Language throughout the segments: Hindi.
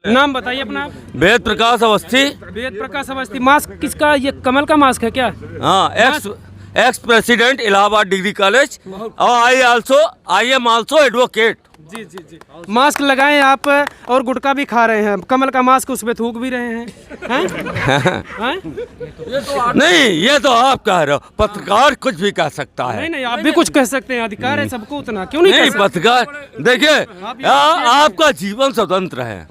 नाम बताइए अपना आप। वेद प्रकाश अवस्थी। वेद प्रकाश अवस्थी। मास्क किसका? ये कमल का मास्क है क्या? हाँ, ex president Allahabad degree college और आई एम आल्सो एडवोकेट। जी जी जी। मास्क लगाएं आप और गुटखा भी खा रहे हैं, कमल का मास्क उस पे थूक भी रहे हैं, हैं? नहीं, ये तो आप कह रहे हो, पत्रकार कुछ भी कह सकता है। नहीं नहीं, आप भी कुछ कह सकते हैं, अधिकार है सबको उतना, क्यों नहीं नहीं, कह सकते? पत्रकार देखिए, आपका जीवन स्वतंत्र है,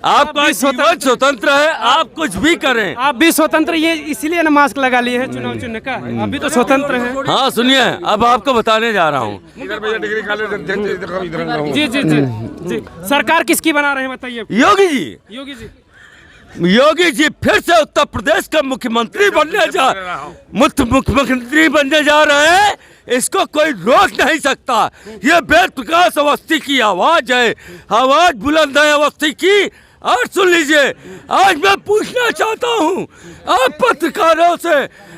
आपका जीवन स्वतंत्र है, आप कुछ भी करें। आप भी स्वतंत्र, ये इसीलिए ना मास्क लगा लिए हैं चुनाव चिन्ह का, आप भी तो स्वतंत्र हैं। हाँ सुनिए, अब आपको बताने जा रहा हूँ। जी जी जी जी। सरकार किसकी बना रहे हैं बताइए? योगी जी। योगी जी फिर से उत्तर प्रदेश का मुख्यमंत्री बनने जा रहे हैं, इसको कोई रोक नहीं सकता। ये वेद प्रकाश अवस्थी की आवाज है, आवाज बुलंद है अवस्थी की। और सुन लीजिए, आज मैं पूछना चाहता हूँ आप पत्रकारों से,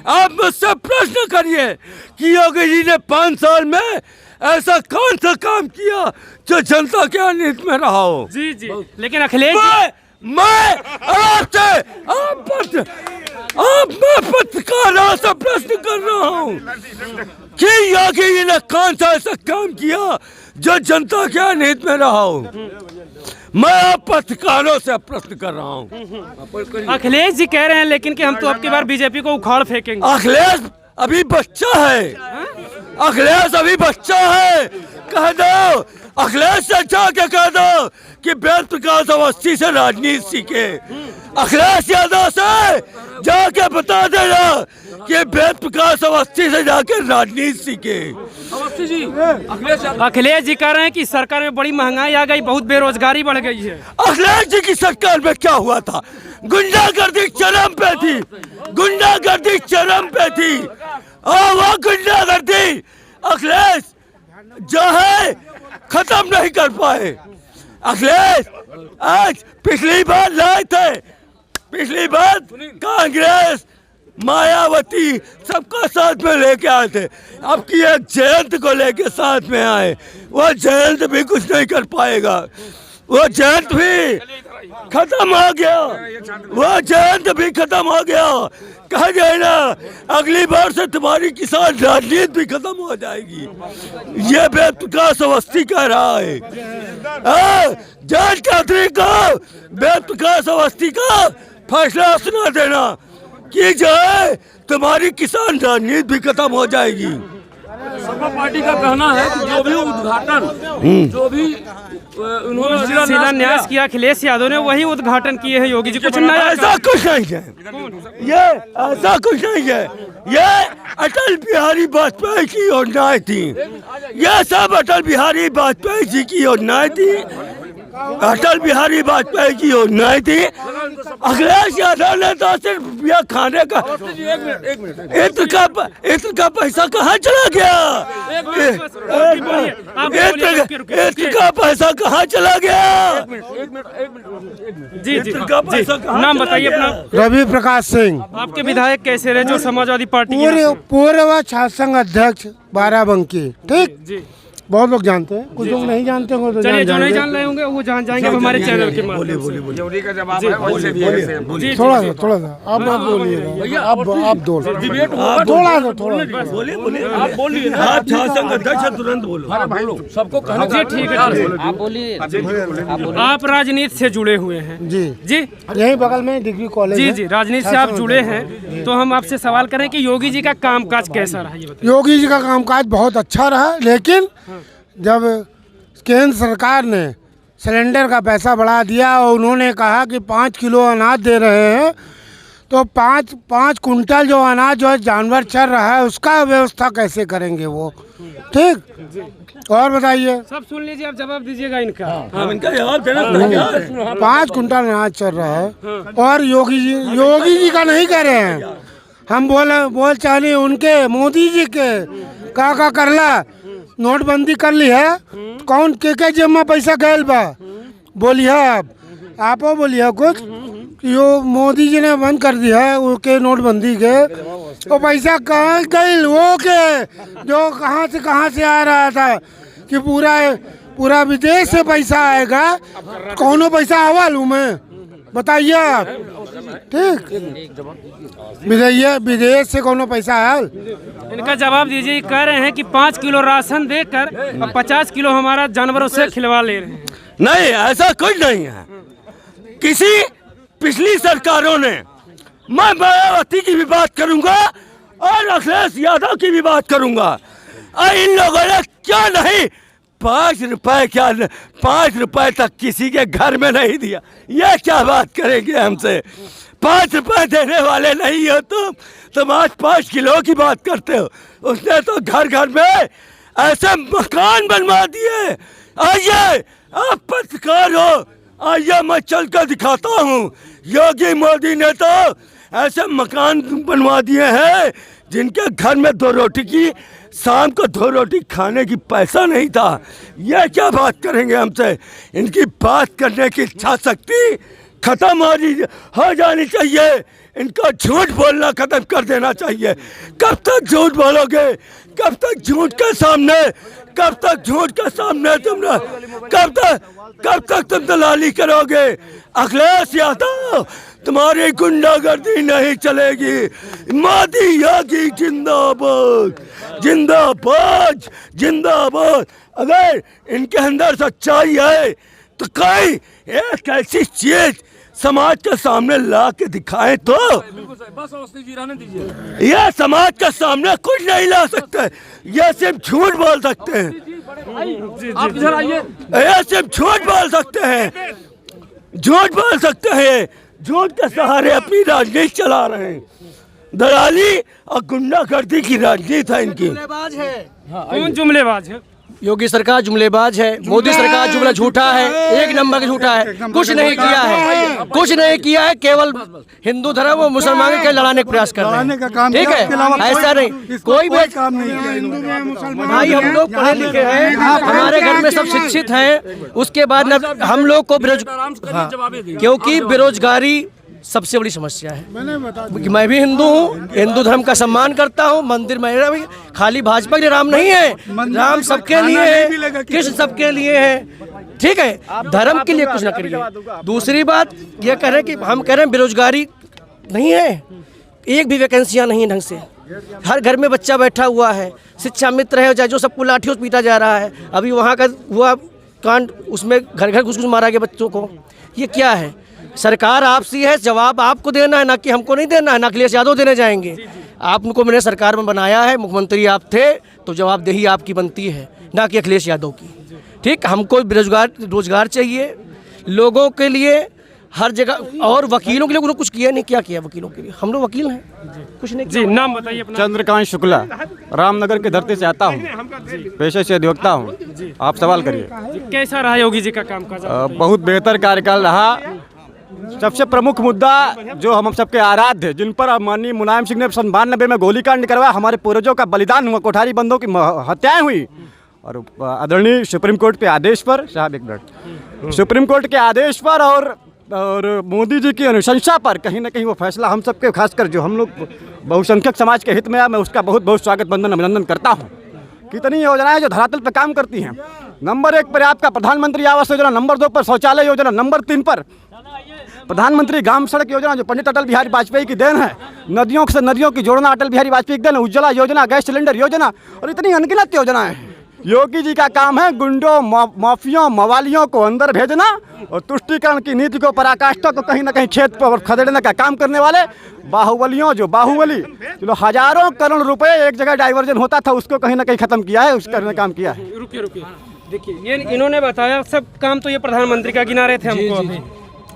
आप मुझसे प्रश्न करिए कि योगी जी ने 5 साल में ऐसा कौन सा काम किया जो जनता के अनित में रहा हो। जी जी। लेकिन अखिलेश मैं पत्रकारों से प्रश्न कर रहा हूँ कि योगी जी ने कौन सा ऐसा काम किया जो जनता के अनित में रहा हो। मैं आप पत्रकारों से प्रश्न कर रहा हूँ। अखिलेश जी कह रहे हैं लेकिन कि हम तो अब की बार बीजेपी को उखाड़ फेंकेंगे। अखिलेश अभी बच्चा है, अखिलेश अभी बच्चा है। कह दो, अखिलेश से जाके कह दो कि वेद प्रकाश अवस्थी से राजनीति सीखे। अखिलेश यादव से जाके बता देना कि वेद प्रकाश अवस्थी से जाके राजनीति सीखे। अखिलेश जी कह रहे हैं कि सरकार में बड़ी महंगाई आ गई, बहुत बेरोजगारी बढ़ गई है। अखिलेश जी की सरकार में क्या हुआ था? गुंडागर्दी चरम पे थी, गुंडागर्दी चरम पे थी। और वो गुंडागर्दी अखिलेश जो है खत्म नहीं कर पाए। अखिलेश आज पिछली बार लाए थे, पिछली बार कांग्रेस मायावती सबका साथ में लेके आए थे, अब की एक जयंत को लेके साथ में आए। वो जयंत भी कुछ नहीं कर पाएगा, वो जयंत भी खत्म हो गया, वो जयंत भी खत्म हो गया। कह जाए अगली बार से तुम्हारी किसान राजनीति भी खत्म हो जाएगी, ये वेद प्रकाश अवस्थी कह रहा है। जज चौधरी को वेद प्रकाश अवस्थी का फैसला सुना देना कि जो है तुम्हारी किसान राजनीति भी खत्म हो जाएगी। सपा पार्टी का कहना है कि जो भी उद्घाटन, जो भी उन्होंने शिलान्यास किया अखिलेश यादव ने, वही उद्घाटन किए हैं योगी जी। कुछ नया ऐसा कुछ नहीं है, ये ऐसा कुछ नहीं है। ये अटल बिहारी वाजपेयी की योजनाएं थी, ये सब अटल बिहारी वाजपेयी जी की योजनाएं थी, अटल बिहारी वाजपेयी की योजनाएं थी। अखिलेश यादव ने तो सिर्फ यह खाने का इत्र का पैसा कहाँ चला गया? इत्र का पैसा कहाँ चला गया? जी जी। नाम बताइए अपना। रवि प्रकाश सिंह। आपके विधायक कैसे रहे जो समाजवादी पार्टी पूर्व छात्र संघ अध्यक्ष बाराबंकी? ठीक जी, बहुत लोग जानते हैं, कुछ लोग नहीं जानते होंगे तो चलिए, जो नहीं जान रहे होंगे वो जान जाएंगे हमारे चैनल के माध्यम से। थोड़ा सा आप बोलिएगा, आप दो तुरंत बोलो, सबको कहना। जी ठीक है, आप बोलिए। आप राजनीति से जुड़े हुए हैं? जी जी, यही बगल में डिग्री कॉलेज। जी जी, राजनीति से आप जुड़े हैं, तो हम आपसे सवाल करें कि योगी जी का कामकाज कैसा रहा, ये बताइए। योगी जी का कामकाज बहुत अच्छा रहा, लेकिन जब केंद्र सरकार ने सिलेंडर का पैसा बढ़ा दिया और उन्होंने कहा कि 5 किलो अनाज दे रहे हैं, तो 5 कुंटल जो अनाज जो है जानवर चल रहा है उसका व्यवस्था कैसे करेंगे वो? ठीक, और बताइए। सब सुन लीजिए, आप जवाब दीजिएगा इनका। हम इनका जवाब देना पड़ेगा। 5 कुंटल अनाज चल रहा है और योगी जी का नहीं कह रहे हैं हम, बोल चाहे उनके मोदी जी के का करला नोटबंदी कर ली है, कौन के जेब में पैसा गए बा? बोलिए, आप बोलिए कुछ। यो मोदी जी ने बंद कर दिया है उसके नोटबंदी के, तो पैसा कहाँ गए? वो के जो कहाँ से आ रहा था कि पूरा पूरा विदेश से पैसा आएगा, कौनो पैसा आवा लूँ मैं, बताइए आप। ठीक, विदेश से कौनो पैसा आयल? इनका जवाब दीजिए। कह रहे हैं कि 5 किलो राशन देकर और 50 किलो हमारा जानवरों से खिलवा ले रहे हैं। नहीं, ऐसा कुछ नहीं है। किसी पिछली सरकारों ने, मैं मायावती की भी बात करूंगा और अखिलेश यादव की भी बात करूंगा, और इन लोगों ने क्या नहीं 5 रुपए, क्या 5 रुपए तक किसी के घर में नहीं दिया। ये क्या बात करेंगे हमसे? 5 रुपए देने वाले नहीं हो तुम आज 5 किलो की बात करते हो। उसने तो घर घर में ऐसे मकान बनवा दिए। आइए, आप पत्रकार हो, आइए मैं चल कर दिखाता हूँ। योगी मोदी ने तो ऐसे मकान बनवा दिए हैं जिनके घर में 2 रोटी की, शाम को 2 रोटी खाने की पैसा नहीं था। ये क्या बात करेंगे हमसे? इनकी बात करने की इच्छा शक्ति खत्म हो जानी चाहिए। इनको झूठ बोलना खत्म कर देना चाहिए। कब तक झूठ बोलोगे? कब तक झूठ के सामने, कब तक झूठ के सामने तुम, कब तक तुम दलाली करोगे? अखिलेश यादव, तुम्हारी गुंडागर्दी नहीं चलेगी। मोदी योगी जिंदाबाद, जिंदाबाद, जिंदाबाद। अगर इनके अंदर सच्चाई है तो कोई एक ऐसी चीज समाज के सामने ला के दिखाए तो। ये समाज के सामने कुछ नहीं ला सकते, ये सिर्फ झूठ बोल सकते हैं। ये सिर्फ झूठ बोल सकते हैं, झूठ बोल सकते हैं। झूठ के सहारे अपनी राजनीति चला रहे हैं। दलाली और गुंडागर्दी की राजनीति है इनकी। कौन जुमलेबाज है? योगी सरकार जुमलेबाज है, मोदी सरकार जुमला झूठा है, 1 नंबर का झूठा है। कुछ नहीं किया है, कुछ नहीं किया है, केवल हिंदू धर्म और मुसलमान के लड़ाने का प्रयास कर रहे हैं। ठीक है, ऐसा नहीं कोई भी काम नहीं। भाई हम लोग पढ़े लिखे हैं, हमारे घर में सब शिक्षित हैं। उसके बाद हम लोग को क्योंकि बेरोजगारी सबसे बड़ी समस्या है। मैं भी हिंदू हूँ, हिंदू धर्म का सम्मान करता हूँ। मंदिर मेरा भी, खाली भाजपा के लिए राम नहीं है, राम सबके लिए है, कृष्ण सबके लिए है। ठीक है, धर्म के लिए कुछ ना करिए। दूसरी बात ये कह रहे हैं कि हम कह रहे हैं बेरोजगारी नहीं है, एक भी वैकेंसियाँ नहीं है ढंग से। हर घर में बच्चा बैठा हुआ है, शिक्षा मित्र है, जो सबको लाठियों से पीटा जा रहा है। अभी वहाँ का हुआ कांड, उसमें घर घर घुस घुस मारा गया बच्चों को। ये क्या है? सरकार आपसी है, जवाब आपको देना है, ना कि हमको नहीं देना है, ना अखिलेश यादव देने जाएंगे। आपको मैंने सरकार में बनाया है, मुख्यमंत्री आप थे, तो जवाबदेही आपकी बनती है, ना कि अखिलेश यादव की। ठीक, हमको रोजगार चाहिए लोगों के लिए हर जगह। और वकीलों के लिए उन्होंने कुछ किया नहीं। क्या किया वकीलों के लिए? हम लोग वकील हैं, कुछ नहीं। जी, नाम बताइए अपना। चंद्रकांत शुक्ला, रामनगर की धरती से आता हूँ, पेशे से अधिवक्ता हूँ। आप सवाल करिए। कैसा रहा योगी जी का कामकाज? बहुत बेहतर कार्यकाल रहा। सबसे प्रमुख मुद्दा जो हम सबके आराध्य, जिन पर माननीय मुलायम सिंह ने 92 में गोलीकांड करवाया, हमारे पूर्वजों का बलिदान हुआ, कोठारी बंदों की हत्याएं हुई, और आदरणीय सुप्रीम कोर्ट के आदेश पर, साहब एक मिनट, सुप्रीम कोर्ट के आदेश पर और मोदी जी की अनुशंसा पर कहीं ना कहीं वो फैसला हम सबके, खासकर जो हम लोग बहुसंख्यक समाज के हित में है, मैं उसका बहुत बहुत स्वागत बंदन अभिनंदन करता हूँ। कितनी योजनाएं जो धरातल पर काम करती हैं। नंबर 1 पर आपका प्रधानमंत्री आवास योजना, नंबर 2 पर शौचालय योजना, नंबर 3 पर प्रधानमंत्री ग्राम सड़क योजना जो पंडित अटल बिहारी वाजपेयी की देन है। नदियों से नदियों की जोड़ना अटल बिहारी वाजपेयी की देन है। उज्ज्वला योजना, गैस सिलेंडर योजना, और इतनी अनगिनत योजनाएं। योगी जी का काम है गुंडों, माफियों, मवालियों को अंदर भेजना और तुष्टीकरण की नीति को, पराकाष्ठा को कहीं ना कहीं खेत पर खदेड़ने का काम करने वाले बाहुबलियों, जो बाहुबली जो हजारों करोड़ रुपए एक जगह डाइवर्जन होता था, उसको कहीं ना कहीं खत्म किया है, उसका काम किया है। रुकिए, देखिए, ये इन्होंने बताया सब काम तो ये प्रधानमंत्री का गिना रहे थे हमको। अभी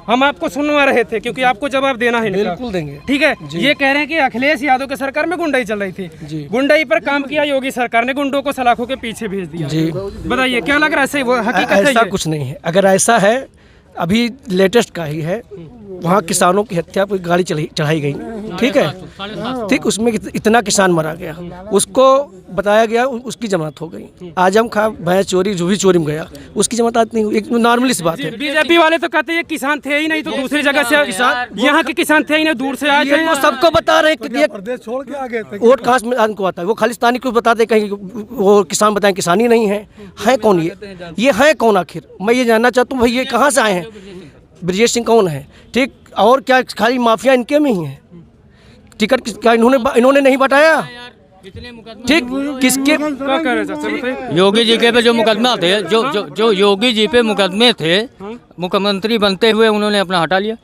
हम आपको सुनवा रहे थे क्योंकि आपको जवाब देना है। बिल्कुल देंगे। ठीक है, ये कह रहे हैं कि अखिलेश यादव के सरकार में गुंडाई चल रही थी, गुंडाई पर काम किया योगी सरकार ने, गुंडों को सलाखों के पीछे भेज दिया। बताइए क्या लग रहा है? सही वो हकीकत है? ऐसा कुछ नहीं है। अगर ऐसा है, अभी लेटेस्ट का ही है, वहाँ किसानों की हत्या पर गाड़ी चढ़ाई गई। ठीक है, ठीक, उसमें इतना किसान मारा गया, उसको बताया गया उसकी जमानत हो गई। आजम खां भैंस चोरी जो भी चोरी में गया उसकी जमानत आज नहीं हुई, एक नॉर्मली सी बात है। बीजेपी वाले तो कहते हैं किसान थे ही नहीं, तो दूसरी जगह से यहाँ के किसान थे ही नहीं, दूर से आए थे। वो सबको बता रहे हैं कि छोड़ के आ गए थे। वोट कहाँ से आदमी को आता है? वो खालिस्तानी को बताते कहीं वो किसान बताएं किसानी नहीं है कौन ये है कौन आखिर? मैं ये जानना चाहता हूँ भाई ये कहाँ से आए हैं? ब्रजेश सिंह कौन है? ठीक, और क्या खाली माफिया इनके में ही है? टिकट क्या इन्होंने नहीं बताया? ठीक, किसके योगी जी के पे जो मुकदमा थे, जो योगी जी पे मुकदमे थे, मुख्यमंत्री बनते हुए उन्होंने अपना हटा लिया।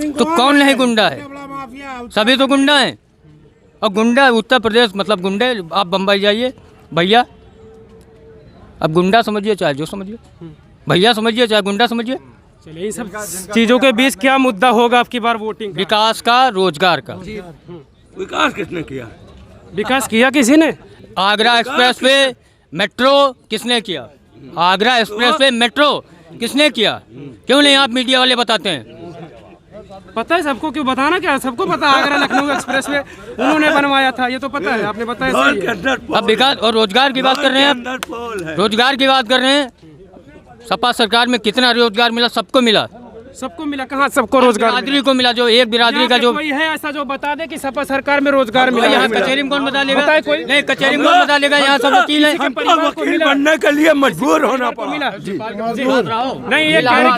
तो कौन नहीं गुंडा है? सभी तो गुंडा हैं। और गुंडा उत्तर प्रदेश मतलब गुंडे। आप बम्बई जाइए भैया, अब गुंडा समझिए चाहे जो समझिए, भैया समझिए चाहे गुंडा समझिए। चलिए, सब चीजों के बीच क्या मुद्दा होगा आपकी बार वोटिंग? विकास का, रोजगार का। विकास किसने किया? विकास किया किसी ने? आगरा एक्सप्रेस वे मेट्रो किसने किया? आगरा एक्सप्रेस वे मेट्रो किसने किया? क्यों नहीं आप मीडिया वाले बताते हैं? पता है सबको, क्यों बताना क्या? सबको पता आगरा लखनऊ एक्सप्रेस वे उन्होंने बनवाया था, ये तो पता है, आपने बताया। अब विकास और रोजगार की बात कर रहे हैं आप, रोजगार की बात कर रहे हैं। सपा सरकार में कितना रोजगार मिला? सबको मिला। सबको मिला? कहाँ सबको रोजगार? बिरादरी को मिला, जो एक बिरादरी का जो कोई है ऐसा जो बता दे कि सपा सरकार में रोजगार मिला? यहाँ कचहरी में कौन बता लेगा? बताए कोई? नहीं, कचहरी में कौन बता लेगा? यहाँ सब वकील हैं। वकील बनने के लिए मजबूर होना पड़ा। नहीं, ये कह रहे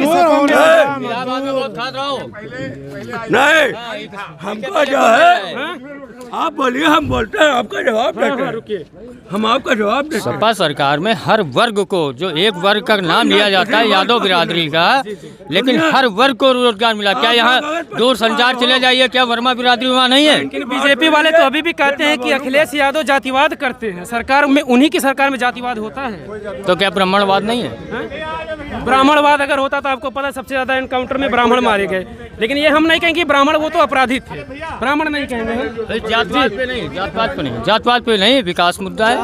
नहीं, हमको जो है आप बोलिए, हम बोलते हैं, आपका जवाब देते हैं। रुकिए, हम आपका जवाब देते हैं। सपा सरकार में हर वर्ग को, जो एक वर्ग का नाम लिया जाता है यादव बिरादरी का, लेकिन हर वर्ग को रोजगार मिला। क्या यहाँ दूर संचार चले जाइए, क्या वर्मा बिरादरी वहाँ नहीं है? लेकिन बीजेपी वाले तो अभी भी कहते हैं कि अखिलेश यादव जातिवाद करते हैं। सरकार में, उन्हीं की सरकार में जातिवाद होता है। तो क्या ब्राह्मणवाद नहीं है? ब्राह्मणवाद अगर होता तो आपको पता, सबसे ज्यादा एनकाउंटर में ब्राह्मण मारे गए। लेकिन ये हम नहीं कहेंगे ब्राह्मण, वो तो अपराधी थे, ब्राह्मण नहीं कहेंगे। जातवाद पे नहीं, जातवाद पे नहीं, जातवाद पे नहीं, विकास मुद्दा है।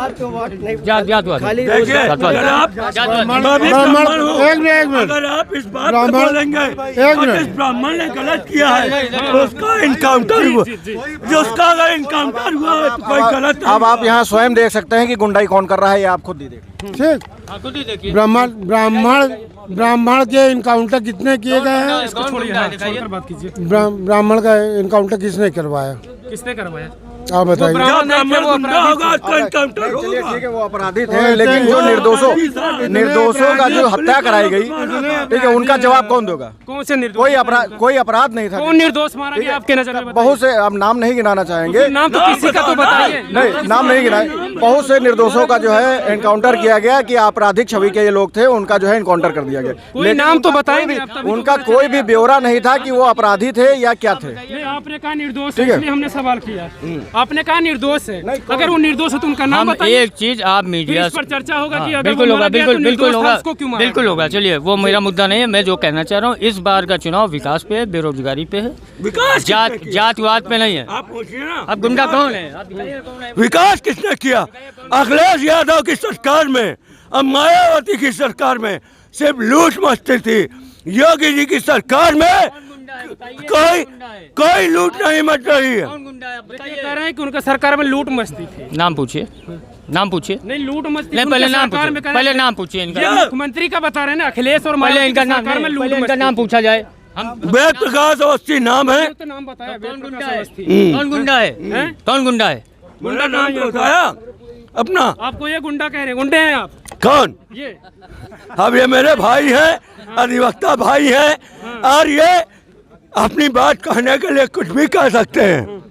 जातवाद अगर आप इस बात पर बोलेंगे इस ब्राह्मण ने गलत किया है तो उसका इनकाउंटर हुआ, जो उसका अगर इनकाउंटर हुआ तो कोई गलत। अब आप यहाँ स्वयं देख सकते हैं कि गुंडाई कौन कर रहा है, ये आप खुद ही देखिए। ठीक, ब्राह्मण के इनकाउंटर कितने किए गए हैं? छोड़कर बात कीजिए। ब्राह्मण का इनकाउंटर किसने करवाया? किसने करवाया? आप बताइए। ठीक है, वो अपराधी थे, लेकिन जो निर्दोषों का जो हत्या कराई गई, ठीक है, उनका जवाब कौन देगा? कौन से निर्दोष? कोई अपराध नहीं था। कौन निर्दोष मारा गया आपके नजर में? बहुत से, अब नाम नहीं गिनाना चाहेंगे। नाम तो किसी का तो बताइए। नहीं, नाम नहीं गिनाए। बहुत से निर्दोषों का जो है एनकाउंटर किया गया कि आपराधिक छवि के ये लोग थे, उनका जो है एनकाउंटर कर दिया गया। कोई नाम तो बताएंगे? उनका कोई भी ब्यौरा नहीं था कि वो अपराधी थे या क्या थे। आपने कहा निर्दोष है, इसलिए हमने सवाल किया। आपने कहा निर्दोष है, अगर वो निर्दोष है तो उनका नाम बताइए। एक चीज आप मीडिया पर चर्चा होगा कि अगर बिल्कुल होगा, बिल्कुल होगा, बिल्कुल होगा। चलिए, वो मेरा मुद्दा नहीं है। मैं जो कहना चाह रहा हूँ, इस बार का चुनाव विकास पे है, बेरोजगारी पे है, जातवाद पे नहीं है। आप पूछिए ना, अब गुंडा कौन है? विकास किसने किया? अखिलेश यादव की सरकार में, अब मायावती की सरकार में सिर्फ लूट मचती थी। योगी जी की सरकार में कोई लूट नहीं मच रही है। कह रहे हैं कि उनका सरकार में लूट मचती थी। नाम पूछिए, नाम पूछिए। नहीं, लूट मचती नहीं, पहले नाम पूछिए इनका। मुख्यमंत्री का बता रहे हैं ना, अखिलेश और पहले इनका नाम पूछा जाए। वेद प्रकाश अवस्थी नाम है। नाम बताया। कौन गुंडा है? कौन गुंडा है? गुंडा नाम तो बताया अपना। आपको ये गुंडा कह रहे हैं? गुंडे हैं आप? कौन? ये अब ये मेरे भाई हैं, अधिवक्ता भाई हैं, और ये अपनी बात कहने के लिए कुछ भी कह सकते हैं।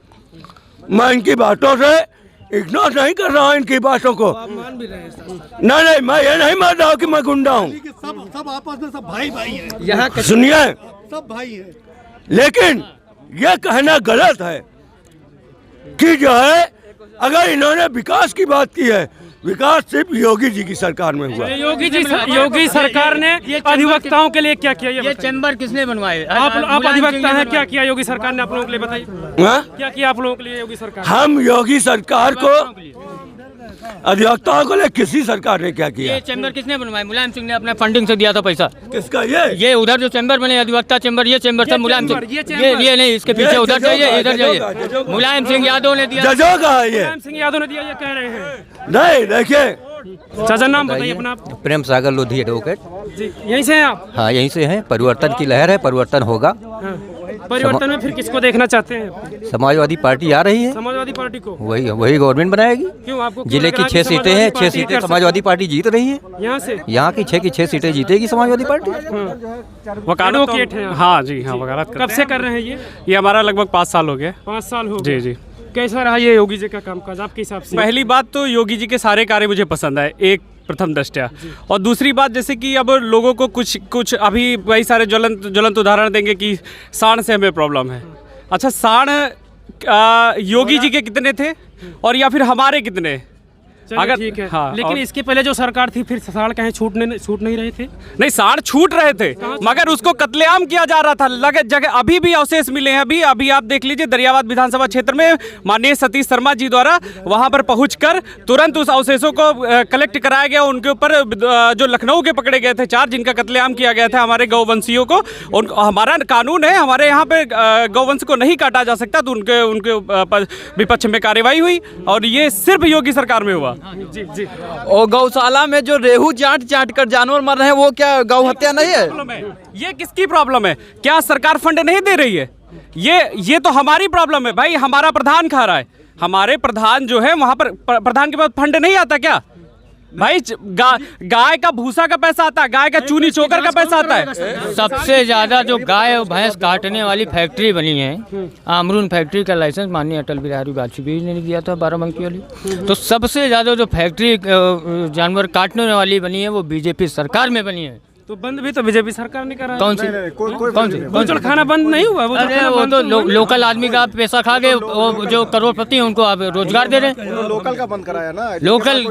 मैं इनकी बातों से इग्नोर नहीं कर रहा हूँ, इनकी बातों को। नहीं, मैं ये नहीं मान रहा हूँ कि मैं गुंडा हूँ। सब आपस में सब भाई है। यहाँ सुनिए, सब भाई है। लेकिन ये कहना गलत है कि जो है, अगर इन्होंने विकास की बात की है, विकास सिर्फ योगी जी की सरकार में हुआ। योगी सरकार ने अधिवक्ताओं के लिए क्या किया? ये चैम्बर किसने बनवाए? आप अधिवक्ता हैं, क्या किया योगी सरकार ने आप लोगों के लिए? बताइए क्या किया आप लोगों के लिए योगी सरकार? हम योगी सरकार को अधिवक्ताओं को लेकर किसी सरकार ने क्या किया? ये चैम्बर किसने बनवाया? मुलायम सिंह ने अपने फंडिंग से दिया था पैसा। किसका? ये उधर जो चैम्बर बने अधिवक्ता चैम्बर, ये चैम्बर था मुलायम सिंह। ये नहीं, इसके पीछे उधर जाइए, इधर जाइए, मुलायम सिंह यादव ने दिया। जजों का है ये? मुलायम सिंह यादव ने दिया, ये कह रहे हैं। नहीं, देखिए चाचा नाम बताइए अपना। प्रेम सागर लोधी एडवोकेट जी, यहीं से हैं आप? हाँ, यहीं से हैं। परिवर्तन की लहर है, परिवर्तन होगा। हाँ। परिवर्तन में फिर किसको देखना चाहते हैं? समाजवादी पार्टी आ रही है, समाजवादी पार्टी को। वही गवर्नमेंट बनाएगी। क्यों आपको जिले की 6 सीटें हैं, 6 सीटें समाजवादी पार्टी जीत रही है। यहाँ से यहाँ की 6 की 6 सीटें जीतेगी समाजवादी पार्टी। एडवोकेट हैं? हाँ जी, हाँ, वकालत कब से कर रहे हैं ये हमारा लगभग 5 साल हो गए। 5 साल हो जी गए। जी। कैसा रहा ये योगी जी का कामकाज आपके हिसाब से? पहली बात तो योगी जी के सारे कार्य मुझे पसंद आए, एक प्रथम दृष्टया। और दूसरी बात, जैसे कि अब लोगों को कुछ अभी वही सारे ज्वलंत उदाहरण देंगे कि सांड से हमें प्रॉब्लम है। अच्छा, सांड योगी जी के कितने थे और या फिर हमारे कितने? अगर ठीक है, हाँ, लेकिन इसके पहले जो सरकार थी फिर सांड कहीं छूट नहीं रहे थे? नहीं, सांड छूट रहे थे, मगर उसको कत्लेआम किया जा रहा था। लगे जगह अभी भी अवशेष मिले हैं। अभी आप देख लीजिए, दरियाबाद विधानसभा क्षेत्र में माननीय सतीश शर्मा जी द्वारा वहां पर पहुंचकर तुरंत उस अवशेषों को कलेक्ट कराया गया। उनके ऊपर जो लखनऊ के पकड़े गए थे 4 जिनका कत्लेआम किया गया था हमारे गौवंशियों को। हमारा कानून है, हमारे यहाँ पे गौवंश को नहीं काटा जा सकता, तो उनके विपक्ष में कार्रवाई हुई और ये सिर्फ योगी सरकार में हुआ। जी जी। और गौशाला में जो रेहू चाट कर जानवर मर रहे हैं, वो क्या गौ हत्या नहीं है? ये किसकी प्रॉब्लम है? क्या सरकार फंड नहीं दे रही है? ये तो हमारी प्रॉब्लम है भाई। हमारा प्रधान खा रहा है, हमारे प्रधान जो है वहां पर प्रधान के पास फंड नहीं आता क्या भाई? गाय का भूसा का पैसा आता है, गाय का चूनी चोकर का पैसा आता है। सबसे ज्यादा जो गाय और भैंस काटने वाली फैक्ट्री बनी है, आमरून फैक्ट्री का लाइसेंस माननीय अटल बिहारी वाजपेयी ने दिया था, 12 वाली। तो सबसे ज्यादा जो फैक्ट्री जानवर काटने वाली बनी है वो बीजेपी सरकार में बनी है। तो बंद भी तो बीजेपी सरकार ने करा है। कौन सी? बुचड़ खाना बंद नहीं हुआ? अरे वो तो लोकल आदमी का पैसा खा गए, वो जो करोड़पति हैं उनको आप रोजगार दे रहे हैं। लोकल का बंद कराया ना, लोकल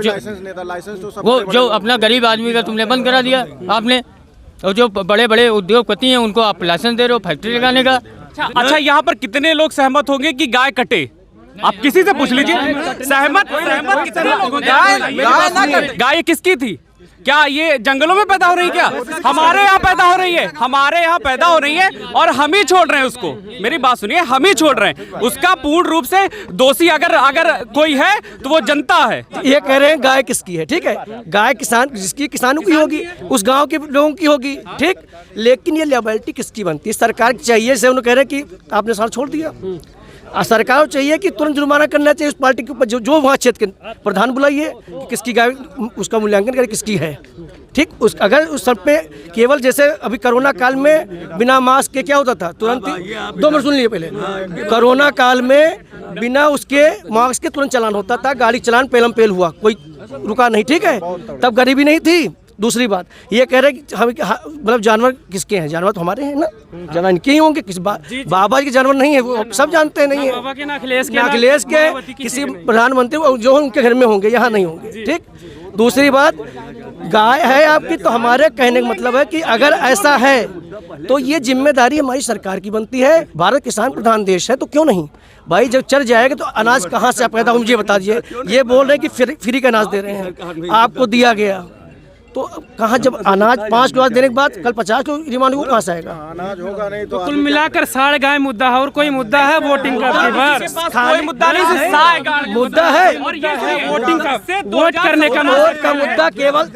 वो जो अपना गरीब आदमी का तुमने बंद करा दिया आपने, और जो बड़े बड़े उद्योगपति हैं उनको आप लाइसेंस दे रहे हो फैक्ट्री लगाने का। अच्छा, यहाँ पर कितने लोग सहमत होंगे कि गाय कटे? आप किसी से पूछ लीजिए, सहमत कितने लोग होंगे? गाय किसकी थी? क्या ये जंगलों में पैदा हो रही है? क्या हमारे यहाँ पैदा हो रही है? हमारे यहाँ पैदा हो रही है और हम ही छोड़ रहे हैं उसको। मेरी बात सुनिए, हम ही छोड़ रहे हैं उसका। पूर्ण रूप से दोषी अगर कोई है तो वो जनता है। ये कह रहे हैं गाय किसकी है, ठीक है, गाय किसान जिसकी किसानों की होगी, उस गांव के लोगों की होगी, ठीक। लेकिन ये लियाबिलिटी किसकी बनती है? सरकार की चाहिए से उन्होंने कह रहे कि आपने साथ छोड़ दिया। सरकार को चाहिए कि तुरंत जुर्माना करना चाहिए उस पार्टी के ऊपर जो वहाँ क्षेत्र के प्रधान बुलाइए कि किसकी गाय, उसका मूल्यांकन करें किसकी है, ठीक। अगर उस सब पे केवल जैसे अभी कोरोना काल में बिना मास्क के क्या होता था, तुरंत 2 मिनट सुन लिए पहले। कोरोना काल में बिना उसके मास्क के तुरंत चालान होता था, गाड़ी चलान पेलम पेल हुआ, कोई रुका नहीं, ठीक है। तब गरीबी नहीं थी। दूसरी बात ये कह रहे कि हम मतलब जानवर किसके हैं? जानवर तो हमारे हैं ना, जानवर इनके ही होंगे। किस बाबा के जानवर नहीं है, वो सब जानते नहीं है। बाबा के ना अखिलेश के किसी प्रधानमंत्री जो उनके घर में होंगे, यहाँ नहीं होंगे, ठीक। दूसरी बात, गाय है आपकी तो हमारे कहने का मतलब है कि अगर ऐसा है तो ये जिम्मेदारी हमारी सरकार की बनती है। भारत किसान प्रधान देश है तो क्यों नहीं भाई? जब चल जाएगा तो अनाज कहाँ से पैदा हो मुझे बता दीजिए। ये बोल रहे हैं कि फ्री का अनाज दे रहे हैं, आपको दिया गया तो कहाँ? जब अनाज 5 किलो देने के बाद कल 50 किलो डिमांड वो कहाँ से आएगा? अनाज होगा नहीं तो कुल मिलाकर साढ़े गाय मुद्दा है और कोई मुद्दा है वोटिंग का? कोई मुद्दा नहीं, मुद्दा है और ये वोटिंग का, वोट करने का वोट का मुद्दा केवल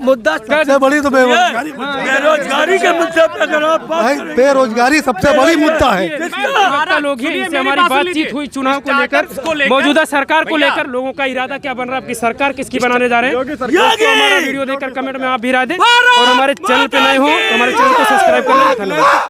मुद्दा सबसे बड़ी तो बेरोजगारी के मुद्दे पे भाई, बेरोजगारी सबसे बड़ी मुद्दा है। लोग ही इनसे हमारी बातचीत हुई चुनाव को लेकर, मौजूदा सरकार को लेकर लोगों का इरादा क्या बन रहा है, आपकी सरकार किसकी बनाने जा रहे हैं? वीडियो देखकर कमेंट में आप भी राय दें और हमारे चैनल पे नए हो तो हमारे चैनल को सब्सक्राइब कर लें।